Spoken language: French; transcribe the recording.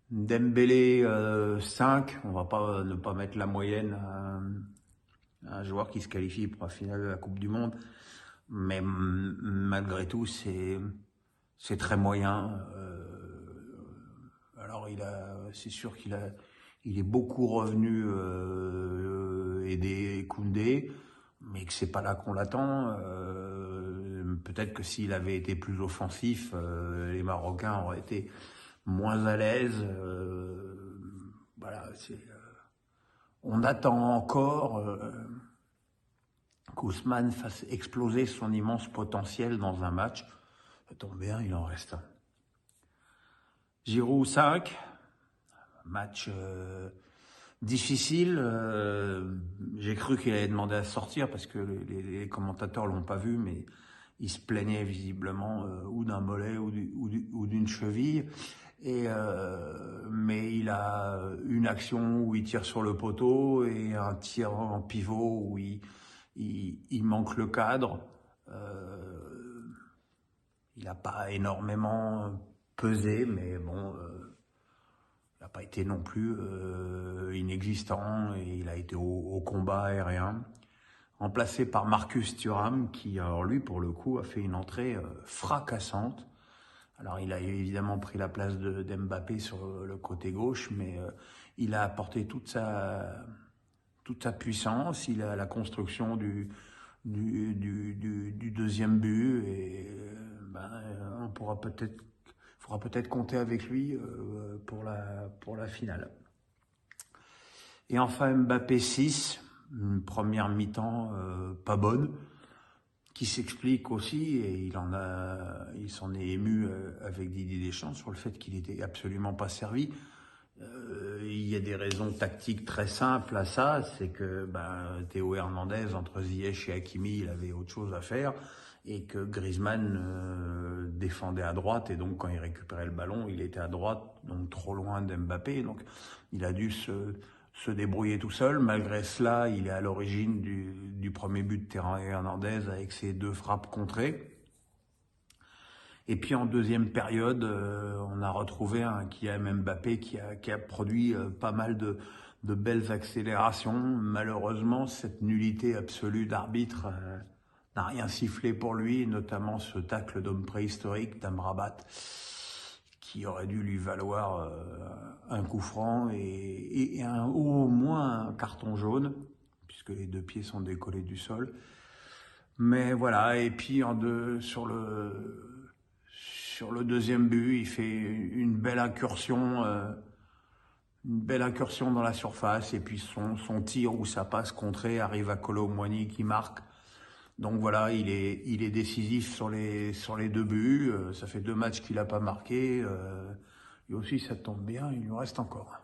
Dembélé 5, on va pas ne pas mettre la moyenne à un joueur qui se qualifie pour la finale de la Coupe du Monde, mais malgré tout c'est très moyen. Alors c'est sûr il est beaucoup revenu aider Koundé, mais que c'est pas là qu'on l'attend. Peut-être que s'il avait été plus offensif, les Marocains auraient été moins à l'aise. Voilà, on attend encore qu'Ousmane fasse exploser son immense potentiel dans un match. Ça tombe bien, il en reste un. Giroud 5, match difficile. J'ai cru qu'il allait demander à sortir parce que les commentateurs l'ont pas vu, mais il se plaignait visiblement ou d'un mollet ou d'une cheville. Mais il a une action où il tire sur le poteau et un tir en pivot où il manque le cadre. Il n'a pas énormément pesé, mais bon, il n'a pas été non plus inexistant et il a été au combat aérien. Remplacé par Marcus Thuram qui, alors lui, pour le coup, a fait une entrée fracassante. Alors il a évidemment pris la place d'Mbappé sur le côté gauche, mais il a apporté toute sa puissance. Il a la construction du deuxième but et on faudra peut-être compter avec lui pour la finale. Et enfin Mbappé 6, une première mi-temps pas bonne, qui s'explique aussi, et il s'en est ému avec Didier Deschamps sur le fait qu'il était absolument pas servi. Il y a des raisons tactiques très simples à ça, c'est que Théo Hernandez, entre Ziyech et Hakimi, il avait autre chose à faire, et que Griezmann défendait à droite, et donc quand il récupérait le ballon, il était à droite, donc trop loin d'Mbappé, donc il a dû se débrouiller tout seul. Malgré cela, il est à l'origine du premier but de Théo Hernandez avec ses 2 frappes contrées. Et puis en deuxième période, on a retrouvé un Kylian Mbappé qui a produit pas mal de belles accélérations. Malheureusement, cette nullité absolue d'arbitre n'a rien sifflé pour lui, notamment ce tacle d'homme préhistorique d'Amrabat, qui aurait dû lui valoir un coup franc et au moins un carton jaune, puisque les 2 pieds sont décollés du sol. Mais voilà, et puis sur le deuxième but, il fait une belle incursion dans la surface, et puis son tir où ça passe contré arrive à Kolo Muani qui marque. Donc voilà, il est décisif sur les 2 buts. Ça fait 2 matchs qu'il a pas marqué. Et aussi, ça tombe bien, il lui reste encore un.